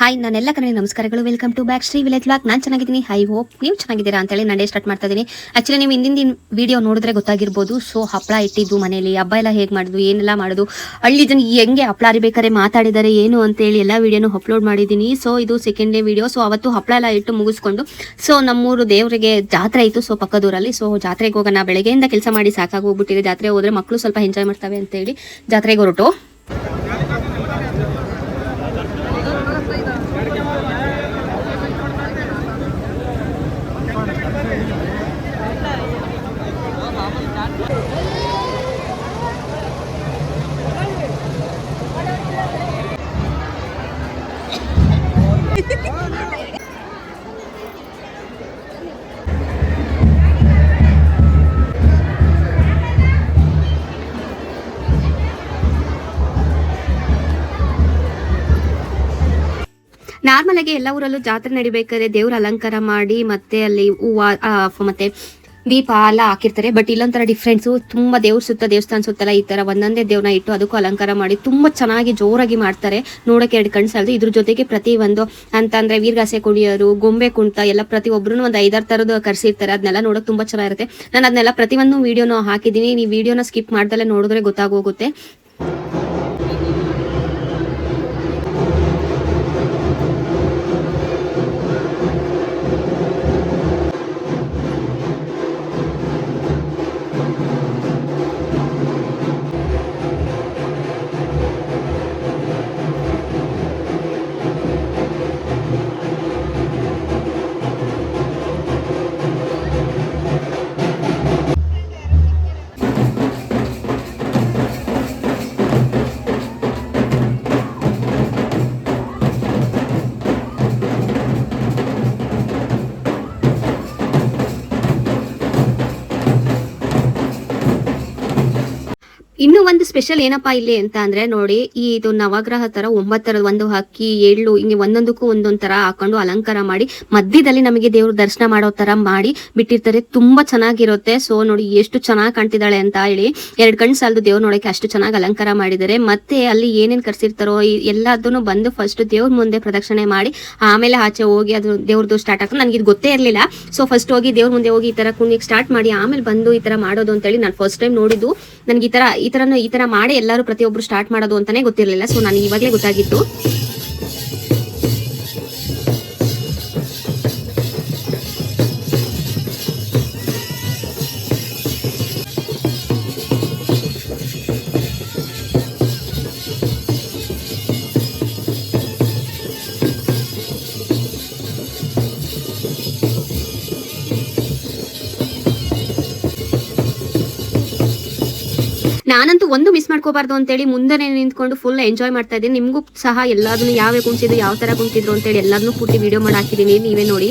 Hi, ನಾನೆಲ್ಲ ಕಡೆ ನಮಸ್ಕಾರಗಳು. Welcome to back Shri village vlog. ನಾನು ಚೆನ್ನಾಗಿದ್ದೀನಿ. ಐ ಹೋಪ್ ನೀವು ಚೆನ್ನಾಗಿದ್ದೀರಾ ಅಂತೇಳಿ ನಾನು ಸ್ಟಾರ್ಟ್ ಮಾಡ್ತಾ ಇದ್ದೀನಿ. ಆ್ಯಕ್ಚುಲಿ ನೀವು ಹಿಂದಿನ ವಿಡಿಯೋ ನೋಡಿದ್ರೆ ಗೊತ್ತಾಗಿರ್ಬೋದು. ಸೊ ಹಪ್ಪಳ ಇಟ್ಟಿದ್ದು ಮನೇಲಿ, ಹಬ್ಬ ಎಲ್ಲ ಹೇಗೆ ಮಾಡೋದು, ಏನೆಲ್ಲ ಮಾಡೋದು, ಹಳ್ಳಿ ಜನ ಹೆಂಗೆ ಹಪ್ಪಳ ಅರಿಬೇಕಾರೆ ಮಾತಾಡಿದ್ದಾರೆ ಏನು ಅಂತೇಳಿ ಎಲ್ಲ ವಿಡಿಯೋನು ಅಪ್ಲೋಡ್ ಮಾಡಿದ್ದೀನಿ. ಸೊ ಇದು ಸೆಕೆಂಡ್ ಡೇ ವಿಡಿಯೋ. ಸೊ ಅವತ್ತು ಹಪ್ಪಳ ಎಲ್ಲ ಇಟ್ಟು ಮುಗಿಸ್ಕೊಂಡು ಸೊ ನಮ್ಮೂರು ದೇವರಿಗೆ ಜಾತ್ರೆ ಇತ್ತು. ಸೊ ಪಕ್ಕದೂರಲ್ಲಿ. ಸೊ ಜಾತ್ರೆಗೆ ಹೋಗೋಣ, ಬೆಳಗ್ಗೆಯಿಂದ ಕೆಲಸ ಮಾಡಿ ಸಾಕಾಗಿ ಹೋಗ್ಬಿಟ್ಟಿದೆ. ಜಾತ್ರೆ ಹೋದ್ರೆ ಮಕ್ಕಳು ಸ್ವಲ್ಪ ಎಂಜಾಯ್ ಮಾಡ್ತವೆ ಅಂತೇಳಿ ಜಾತ್ರೆಗೆ ಹೊರಟು. ನಾರ್ಮಲ್ ಆಗಿ ಎಲ್ಲ ಊರಲ್ಲೂ ಜಾತ್ರೆ ನಡಿಬೇಕಾದ್ರೆ ದೇವ್ರ ಅಲಂಕಾರ ಮಾಡಿ ಮತ್ತೆ ಅಲ್ಲಿ ಹೂವು ಮತ್ತೆ ದೀಪ ಎಲ್ಲ ಹಾಕಿರ್ತಾರೆ. ಬಟ್ ಇಲ್ಲೊಂಥರ ಡಿಫ್ರೆನ್ಸು. ತುಂಬಾ ದೇವ್ರ ಸುತ್ತ ದೇವಸ್ಥಾನ ಸುತ್ತಲ್ಲ ಈ ತರ ಒಂದೊಂದೇ ದೇವ್ರನ್ನ ಇಟ್ಟು ಅದಕ್ಕೂ ಅಲಂಕಾರ ಮಾಡಿ ತುಂಬಾ ಚೆನ್ನಾಗಿ ಜೋರಾಗಿ ಮಾಡ್ತಾರೆ. ನೋಡಕ್ಕೆ ಎರಡು ಕಣ್ಣು ಸಾಲದು. ಇದ್ರ ಜೊತೆಗೆ ಪ್ರತಿ ಒಂದು ಅಂತಂದ್ರೆ ವೀರಗಾಸೆ ಕುಣಿಯೋರು, ಗೊಂಬೆ ಕುಣಿತ ಎಲ್ಲ ಪ್ರತಿ ಒಬ್ರು ಒಂದು 5-6 ತರದ್ದು ಕರ್ಸಿರ್ತಾರೆ. ಅದನ್ನೆಲ್ಲ ನೋಡಕ್ ತುಂಬಾ ಚೆನ್ನಾಗಿರುತ್ತೆ. ನಾನು ಅದನ್ನೆಲ್ಲ ಪ್ರತಿಯೊಂದು ವಿಡಿಯೋನ ಹಾಕಿದ್ದೀನಿ. ನೀವು ವಿಡಿಯೋನ ಸ್ಕಿಪ್ ಮಾಡ್ದಲ್ಲೇ ನೋಡಿದ್ರೆ ಗೊತ್ತಾಗೋಗುತ್ತೆ. ಇನ್ನು ಒಂದು ಸ್ಪೆಷಲ್ ಏನಪ್ಪಾ ಇಲ್ಲಿ ಅಂತ ಅಂದ್ರೆ ನೋಡಿ, ಇದು ನವಗ್ರಹ ತರ 9 ತರದ ಒಂದು ಅಕ್ಕಿ, ಎಳ್ಳು ಹಿಂಗೆ ಒಂದೊಂದಕ್ಕೂ ಒಂದೊಂದ್ ತರ ಹಾಕೊಂಡು ಅಲಂಕಾರ ಮಾಡಿ ಮಧ್ಯದಲ್ಲಿ ನಮಗೆ ದೇವ್ರ ದರ್ಶನ ಮಾಡೋ ತರ ಮಾಡಿ ಬಿಟ್ಟಿರ್ತಾರೆ. ತುಂಬಾ ಚೆನ್ನಾಗಿರುತ್ತೆ. ಸೊ ನೋಡಿ ಎಷ್ಟು ಚೆನ್ನಾಗಿ ಕಾಣ್ತಿದ್ದಾಳೆ ಅಂತ ಹೇಳಿ 2 ಕಣ್ಣು ಸಾಲದು ದೇವ್ರ ನೋಡಕ್ಕೆ ಅಷ್ಟು ಚೆನ್ನಾಗಿ ಅಲಂಕಾರ ಮಾಡಿದ್ದಾರೆ. ಮತ್ತೆ ಅಲ್ಲಿ ಏನೇನ್ ಕರ್ಸಿರ್ತಾರೋ ಎಲ್ಲದನ್ನು ಬಂದು ಫಸ್ಟ್ ದೇವ್ರ ಮುಂದೆ ಪ್ರದಕ್ಷಿಣೆ ಮಾಡಿ ಆಮೇಲೆ ಆಚೆ ಹೋಗಿ ಅದು ದೇವ್ರದ್ದು ಸ್ಟಾರ್ಟ್ ಆಗ್ತದೆ. ನನಗೆ ಇದು ಗೊತ್ತೇ ಇರಲಿಲ್ಲ. ಸೊ ಫಸ್ಟ್ ಹೋಗಿ ದೇವ್ರ ಮುಂದೆ ಹೋಗಿ ಈ ತರ ಕುಣಿಯಕ್ಕೆ ಸ್ಟಾರ್ಟ್ ಮಾಡಿ ಆಮೇಲೆ ಬಂದು ಈ ತರ ಮಾಡೋದು ಅಂತೇಳಿ ನಾನು ಫಸ್ಟ್ ಟೈಮ್ ನೋಡಿದ್ದು. ನನಗೆ ಈ ತರ ಮಾಡಿ ಎಲ್ಲರೂ ಪ್ರತಿಯೊಬ್ರು ಸ್ಟಾರ್ಟ್ ಮಾಡೋದು ಅಂತಾನೆ ಗೊತ್ತಿರಲಿಲ್ಲ. ಸೊ ನನಗೆ ಇವಾಗಲೇ ಗೊತ್ತಾಗಿತ್ತು. ನಾನಂತೂ ಒಂದು ಮಿಸ್ ಮಾಡ್ಕೋಬಾರ್ದು ಅಂತೇಳಿ ಮುಂದೆ ನಿಂತ್ಕೊಂಡು ಫುಲ್ ಎಂಜಾಯ್ ಮಾಡ್ತಾ ಇದ್ದೀನಿ. ನಿಮಗೂ ಸಹ ಎಲ್ಲದನ್ನು ಯಾವೇ ಕುಣಿಸಿದ್ರು, ಯಾವ ತರ ಕುಣಿಸಿದ್ರು ಅಂತೇಳಿ ಎಲ್ಲದನ್ನೂ ಪೂರ್ತಿ ವಿಡಿಯೋ ಮಾಡಿ ಹಾಕಿದ್ದೀನಿ, ನೀವೇ ನೋಡಿ.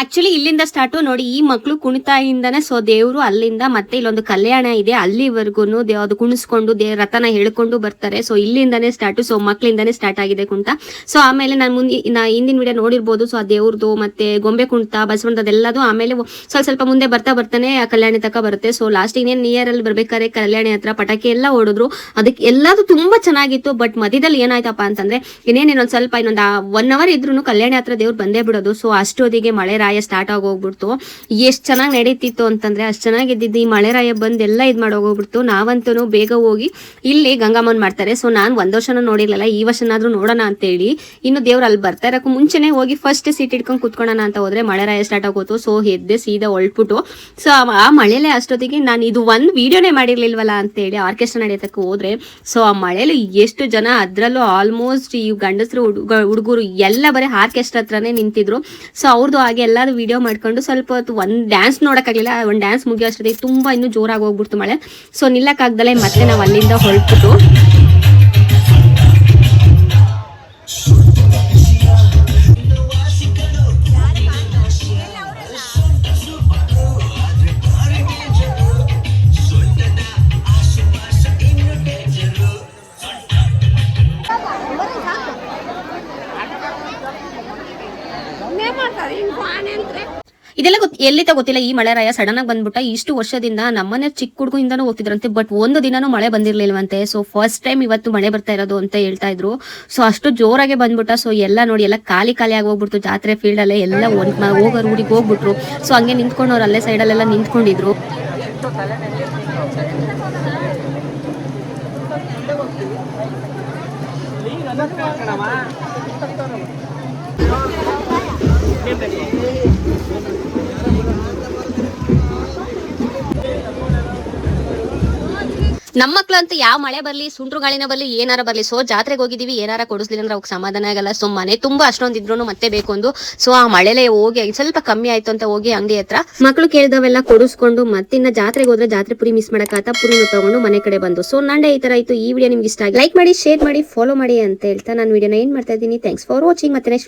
ಆಕ್ಚುಲಿ ಇಲ್ಲಿಂದ ಸ್ಟಾರ್ಟ್ ನೋಡಿ, ಈ ಮಕ್ಳು ಕುಣಿತಾಯಿಂದಾನೆ ಸೊ ದೇವ್ರು ಅಲ್ಲಿಂದ ಮತ್ತೆ ಇಲ್ಲೊಂದು ಕಲ್ಯಾಣ ಇದೆ ಅಲ್ಲಿವರೆಗೂ ಅದು ಕುಣಿಸ್ಕೊಂಡು ರಥನ ಹೇಳ್ಕೊಂಡು ಬರ್ತಾರೆ. ಸೊ ಇಲ್ಲಿಂದಾನೇ ಸ್ಟಾರ್ಟ್, ಸೊ ಮಕ್ಳಿಂದಾನೇ ಸ್ಟಾರ್ಟ್ ಆಗಿದೆ ಕುಣಿತ. ಸೊ ಆಮೇಲೆ ನಾನು ಹಿಂದಿನ ವಿಡಿಯೋ ನೋಡಿರ್ಬೋದು. ಸೊ ಆ ದೇವ್ರದ್ದು ಮತ್ತೆ ಗೊಂಬೆ ಕುಣಿತ ಬಸವಣ್ಣದೆಲ್ಲದು ಆಮೇಲೆ ಸ್ವಲ್ಪ ಮುಂದೆ ಬರ್ತಾ ಬರ್ತಾನೆ ಆ ಕಲ್ಯಾಣಿ ತಕ ಬರುತ್ತೆ. ಸೊ ಲಾಸ್ಟ್ ಇನ್ನೇನು ನಿಯರ್ ಅಲ್ಲಿ ಬರ್ಬೇಕಾದ್ರೆ ಕಲ್ಯಾಣಿ ಹತ್ರ ಪಟಾಕಿ ಎಲ್ಲ ಓಡಿದ್ರು, ಅದಕ್ಕೆ ಎಲ್ಲದು ತುಂಬಾ ಚೆನ್ನಾಗಿತ್ತು. ಬಟ್ ಮಧ್ಯದಲ್ಲಿ ಏನಾಯ್ತಪ್ಪ ಅಂತಂದ್ರೆ ಇನ್ನೊಂದ್ ಸ್ವಲ್ಪ ಇನ್ನೊಂದು 1 hour ಇದ್ರು ಕಲ್ಯಾಣಿ ಹತ್ರ ದೇವ್ರು ಬಂದೇ ಬಿಡೋದು. ಸೊ ಅಷ್ಟೊತ್ತಿಗೆ ಮಳೆರಾಯ ಸ್ಟಾರ್ಟ್ ಆಗೋಗ್ಬಿಡ್ತು. ಎಷ್ಟ್ ಚೆನ್ನಾಗಿ ನಡೀತಿತ್ತು ಅಂತಂದ್ರೆ ಅಷ್ಟ್ ಚೆನ್ನಾಗಿದ್ದು ಈ ಮಳೆರಾಯ ಬಂದ್ ಎಲ್ಲ ಇದ್ ಮಾಡೋಗೋಗ್ಬಿಡ್ತು. ನಾವಂತೂ ಬೇಗ ಹೋಗಿ ಇಲ್ಲಿ ಗಂಗಮ್ಮನ್ ಮಾಡ್ತಾರೆ. ಸೊ ನಾನ್ 1 ವರ್ಷನೂ ನೋಡಿರ್ಲಿಲ್ಲ, ಈ ವರ್ಷನಾದ್ರೂ ನೋಡೋಣ ಅಂತ ಹೇಳಿ ಇನ್ನು ದೇವ್ರು ಅಲ್ಲಿ ಬರ್ತಾ ಇರಕ್ಕೂ ಮುಂಚೆನೆ ಹೋಗಿ ಫಸ್ಟ್ ಸೀಟ್ ಇಟ್ಕೊಂಡು ಕುತ್ಕೊಳ್ಳೋಣ ಅಂತ ಹೋದ್ರೆ ಮಳೆರಾಯ ಸ್ಟಾರ್ಟ್ ಆಗೋತು. ಸೊ ಎದ್ದೆ ಸೀದಾ ಹೊಳ್ಬಿಟ್ಟು ಸೊ ಆ ಮಳೆಲೆ ಅಷ್ಟೊತ್ತಿಗೆ ನಾನು ಇದು ಒಂದು ವಿಡಿಯೋನೇ ಮಾಡಿರ್ಲಿಲ್ವಲ್ಲ ಅಂತ ಹೇಳಿ ಆರ್ಕೆಸ್ಟ್ರಾ ನಡೆಯೋದಕ್ಕೆ ಹೋದ್ರೆ ಸೊ ಆ ಮಳೆಲಿ ಎಷ್ಟು ಜನ, ಅದ್ರಲ್ಲೂ ಆಲ್ಮೋಸ್ಟ್ ಈ ಗಂಡಸರು ಹುಡುಗರು ಎಲ್ಲ ಬರೀ ಆರ್ಕೆಸ್ಟ್ರಾ ಹತ್ರನೇ ನಿಂತಿದ್ರು. ಸೊ ಅವ್ರದ್ದು ಹಾಗೆ ಎಲ್ಲಾರು ವಿಡಿಯೋ ಮಾಡ್ಕೊಂಡು ಸ್ವಲ್ಪ ಹೊತ್ತು ಒಂದು ಡ್ಯಾನ್ಸ್ ನೋಡೋಕ್ಕಾಗಲಿಲ್ಲ. ಒಂದು ಡ್ಯಾನ್ಸ್ ಮುಗಿಯೋ ಅಷ್ಟೊತ್ತಿಗೆ ತುಂಬಾ ಇನ್ನೂ ಜೋರಾಗಿ ಹೋಗ್ಬಿಡ್ತು ಮಳೆ. ಸೊ ನಿಲ್ಲಕ್ಕಾಗ್ದಲೆ ಮತ್ತೆ ನಾವು ಅಲ್ಲಿಂದ ಹೊರಟ್ಬಿಟ್ಟು ಇದೆಲ್ಲ ಎಲ್ಲಿತ ಗೊತ್ತಿಲ್ಲ. ಈ ಮಳೆರಾಯ ಸಡನ್ ಆಗಿ ಬಂದ್ಬಿಟ್ಟ. ಇಷ್ಟು ವರ್ಷದಿಂದ ನಮ್ಮನೆ ಚಿಕ್ಕ ಹುಡುಗಿಂದಾನು ಹೋಗ್ತಿದ್ರಂತೆ, ಬಟ್ ಒಂದು ದಿನಾನು ಮಳೆ ಬಂದಿರ್ಲಿಲ್ವಂತೆ. ಸೊ ಫಸ್ಟ್ ಟೈಮ್ ಇವತ್ತು ಮಳೆ ಬರ್ತಾ ಇರೋದು ಅಂತ ಹೇಳ್ತಾ ಇದ್ರು. ಸೊ ಅಷ್ಟು ಜೋರಾಗೆ ಬಂದ್ಬಿಟ್ಟ. ಸೊ ಎಲ್ಲ ನೋಡಿ ಎಲ್ಲ ಖಾಲಿ ಆಗಿ ಹೋಗ್ಬಿಡ್ತು. ಜಾತ್ರೆ ಫೀಲ್ಡ್ ಅಲ್ಲೇ ಎಲ್ಲ ಹೋಗೋರು ಊರಿಗೆ ಹೋಗ್ಬಿಟ್ರು. ಸೊ ಹಂಗೆ ನಿಂತ್ಕೊಂಡವ್ರು ಅಲ್ಲೇ ಸೈಡಲ್ಲೆಲ್ಲ ನಿಂತ್ಕೊಂಡಿದ್ರು. ನಮ್ಮ ಮಕ್ಳಂತೂ ಯಾವ ಮಳೆ ಬರ್ಲಿ ಸುಂಟ್ರು ಗಾಳಿನ ಬರ್ಲಿ ಏನಾರ ಬರ್ಲಿ ಸೊ ಜಾತ್ರೆಗೆ ಹೋಗಿದೀವಿ, ಏನಾರ ಕೊಡಿಸ್ಲಿಲ್ಲ ಅಂದ್ರೆ ಅವ್ರಿಗೆ ಸಮಾಧಾನ ಆಗಲ್ಲ. ಸೊ ಮನೆ ತುಂಬಾ ಅಷ್ಟೊಂದಿದ್ರು ಮತ್ತೆ ಬೇಕು ಒಂದು. ಸೊ ಆ ಮಳೆಲೆ ಹೋಗಿ ಸ್ವಲ್ಪ ಕಮ್ಮಿ ಆಯ್ತು ಅಂತ ಹೋಗಿ ಅಂಗಡಿ ಹತ್ರ ಮಕ್ಳು ಕೇಳಿದವೆಲ್ಲ ಕೊಡಿಸ್ಕೊಂಡು ಮತ್ತಿನ್ನ ಜಾತ್ರೆಗೆ ಹೋದ್ರೆ ಜಾತ್ರೆ ಪುರಿ ಮಿಸ್ ಮಾಡಕ್ಕಾತ ಪುರಿನ ತಗೊಂಡು ಮನೆ ಕಡೆ ಬಂದು. ಸೊ ನಂಡೆ ಈ ತರ ಆಯ್ತು. ಈ ವಿಡಿಯೋ ನಿಮ್ಗೆ ಇಷ್ಟ ಆಗಿ ಲೈಕ್ ಮಾಡಿ, ಶೇರ್ ಮಾಡಿ, ಫಾಲೋ ಮಾಡಿ ಅಂತ ಹೇಳ್ತಾ ನಾನು ವಿಡಿಯೋನ ಏನ್ ಮಾಡ್ತಾ ಇದ್ದೀನಿ. Thanks for watching. ಮತ್ತೆ ನೆಕ್ಸ್ಟ್